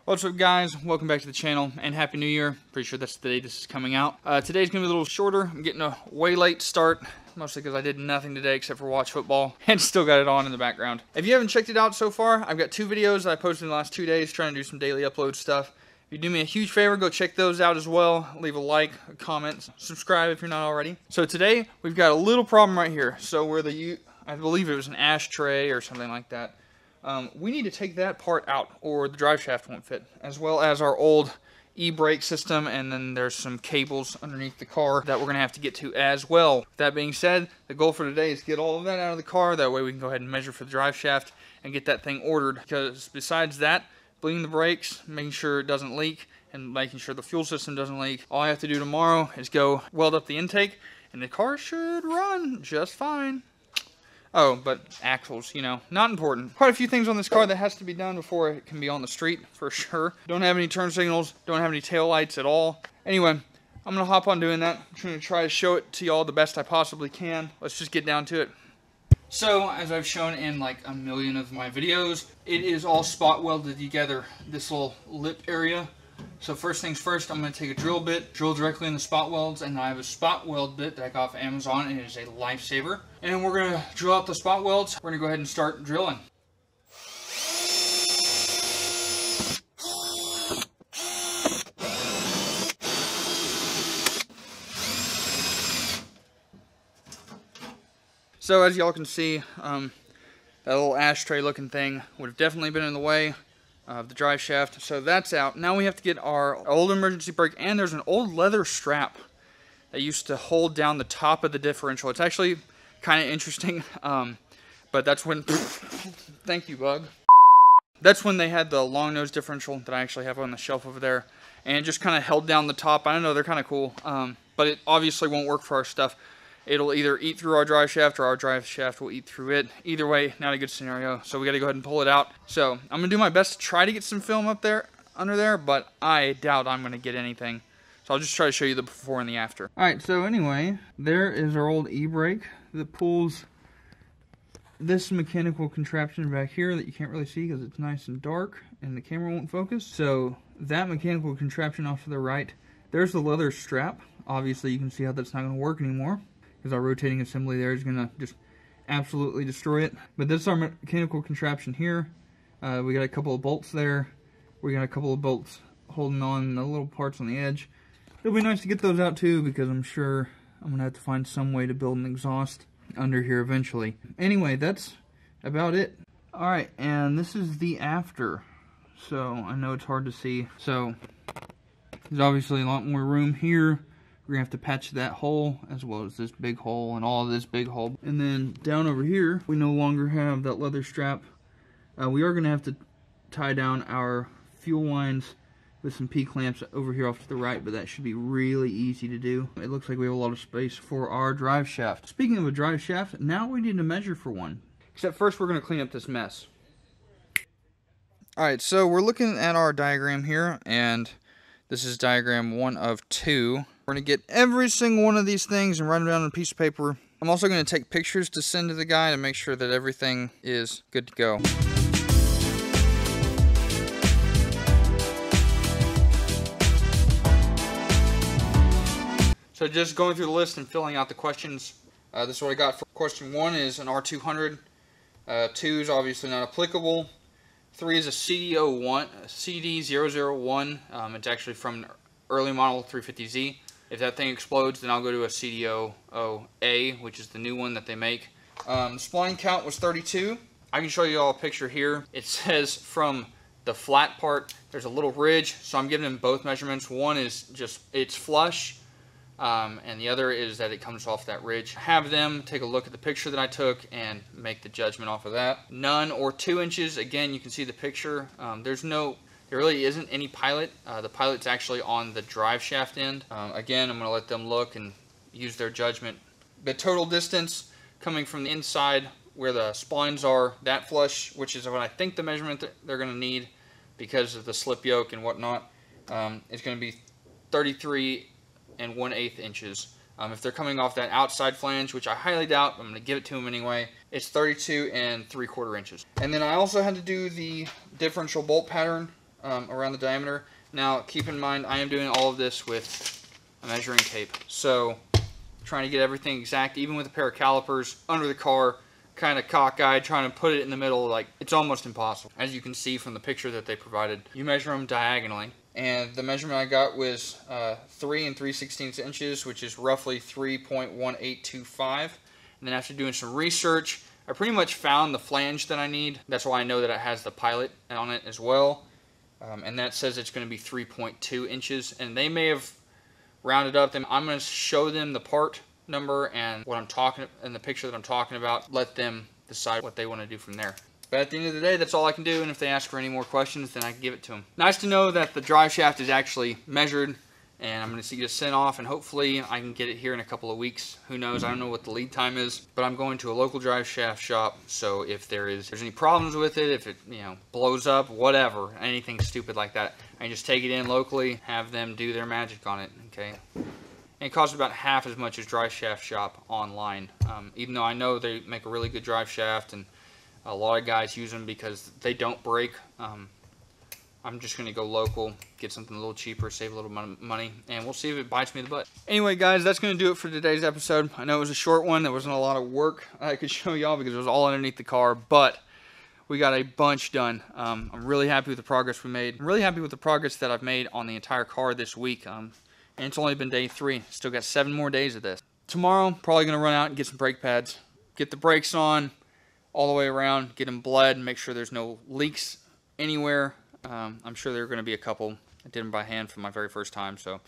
What's up, guys? Welcome back to the channel and Happy New Year. Pretty sure that's the day this is coming out. Today's gonna be a little shorter. I'm getting a way late start, mostly because I did nothing today except for watch football and still got it on in the background. If you haven't checked it out so far, I've got 2 videos that I posted in the last 2 days trying to do some daily upload stuff. If you do me a huge favor, go check those out as well. Leave a like, a comment, subscribe if you're not already. So today, we've got a little problem right here. So where I believe it was an ashtray or something like that. We need to take that part out or the drive shaft won't fit, as well as our old e-brake system, and then there's some cables underneath the car that we're going to have to get to as well. With that being said, the goal for today is to get all of that out of the car. That way we can go ahead and measure for the drive shaft and get that thing ordered, because besides that, bleeding the brakes, making sure it doesn't leak, and making sure the fuel system doesn't leak, all I have to do tomorrow is go weld up the intake, and the car should run just fine. Oh, but axles, you know, not important. Quite a few things on this car that has to be done before it can be on the street, for sure. Don't have any turn signals, don't have any tail lights at all. Anyway, I'm gonna hop on doing that. I'm trying to try to show it to y'all the best I possibly can. Let's just get down to it. So, as I've shown in like a million of my videos, it is all spot welded together, this little lip area. So first things first, I'm going to take a drill bit, drill directly in the spot welds, and I have a spot weld bit that I got off Amazon, and it is a lifesaver. And we're going to drill out the spot welds. We're going to go ahead and start drilling. So as y'all can see, that little ashtray looking thing would have definitely been in the way of the drive shaft, so that's out. Now we have to get our old emergency brake, and there's an old leather strap that used to hold down the top of the differential. It's actually kind of interesting, but that's when thank you, bug. That's when they had the long nose differential that I actually have on the shelf over there, and it just kind of held down the top. I don't know, they're kind of cool, but it obviously won't work for our stuff. It'll either eat through our drive shaft or our drive shaft will eat through it. Either way, not a good scenario. So we got to go ahead and pull it out. So I'm going to do my best to try to get some film up there, under there, but I doubt I'm going to get anything. So I'll just try to show you the before and the after. Alright, so anyway, there is our old e-brake that pulls this mechanical contraption back here that you can't really see because it's nice and dark and the camera won't focus. So that mechanical contraption off to the right, there's the leather strap. Obviously you can see how that's not going to work anymore, because our rotating assembly there is going to just absolutely destroy it. But this is our mechanical contraption here. We got a couple of bolts there. We got a couple of bolts holding on the little parts on the edge. It'll be nice to get those out too, because I'm sure I'm going to have to find some way to build an exhaust under here eventually. Anyway, that's about it. Alright, and this is the after. So, I know it's hard to see. So, there's obviously a lot more room here. We're going to have to patch that hole, as well as this big hole and all of this big hole. And then down over here, we no longer have that leather strap. We are going to have to tie down our fuel lines with some P-clamps over here off to the right, but that should be really easy to do. It looks like we have a lot of space for our drive shaft. Speaking of a drive shaft, now we need to measure for one. Except first we're going to clean up this mess. Alright, so we're looking at our diagram here, and this is diagram 1 of 2. We're going to get every single one of these things and write them down on a piece of paper. I'm also going to take pictures to send to the guy to make sure that everything is good to go. So just going through the list and filling out the questions. This is what I got for question 1 is an R200. 2 is obviously not applicable. 3 is a CD001. It's actually from an early model 350Z. If that thing explodes, then I'll go to a CD0A, which is the new one that they make. Spline count was 32. I can show you all a picture here. It says from the flat part, there's a little ridge, so I'm giving them both measurements. One is just, it's flush, and the other is that it comes off that ridge. Have them take a look at the picture that I took and make the judgment off of that. None or 2 inches. Again, you can see the picture. There really isn't any pilot. The pilot's actually on the drive shaft end. Again, I'm going to let them look and use their judgment. The total distance coming from the inside where the splines are, that flush, which is what I think the measurement that they're going to need because of the slip yoke and whatnot, is going to be 33 1/8 inches. If they're coming off that outside flange, which I highly doubt, I'm going to give it to them anyway, it's 32 3/4 inches. And then I also had to do the differential bolt pattern. around the diameter. Now, keep in mind, I am doing all of this with a measuring tape. So, trying to get everything exact, even with a pair of calipers under the car, kind of cockeyed, trying to put it in the middle, like, it's almost impossible. As you can see from the picture that they provided, you measure them diagonally. And the measurement I got was 3 3/16 inches, which is roughly 3.1825. And then after doing some research, I pretty much found the flange that I need. That's why I know that it has the pilot on it as well. And that says it's going to be 3.2 inches. And they may have rounded up. I'm going to show them the part number and what I'm talking and the picture that I'm talking about. Let them decide what they want to do from there. But at the end of the day, that's all I can do. And if they ask for any more questions, then I can give it to them. Nice to know that the drive shaft is actually measured. And I'm going to see it sent off, and hopefully I can get it here in a couple of weeks. Who knows? I don't know what the lead time is, but I'm going to a local drive shaft shop. So if there's any problems with it, if it blows up, whatever, anything stupid like that, I can just take it in locally, have them do their magic on it. Okay. And it costs about half as much as Driveshaft shop online. Even though I know they make a really good drive shaft, and a lot of guys use them because they don't break. I'm just going to go local, get something a little cheaper, save a little money, and we'll see if it bites me in the butt. Anyway, guys, that's going to do it for today's episode. I know it was a short one. There wasn't a lot of work I could show y'all because it was all underneath the car, but we got a bunch done. I'm really happy with the progress we made. I'm really happy with the progress that I've made on the entire car this week, and it's only been day 3. Still got 7 more days of this. Tomorrow, probably going to run out and get some brake pads, get the brakes on all the way around, get them bled, and make sure there's no leaks anywhere. I'm sure there are going to be a couple. I did them by hand for my very first time, so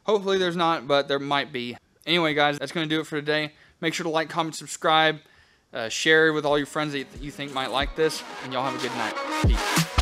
hopefully there's not, but there might be. Anyway, guys, that's going to do it for today. Make sure to like, comment, subscribe, share it with all your friends that you think might like this, and y'all have a good night. Peace.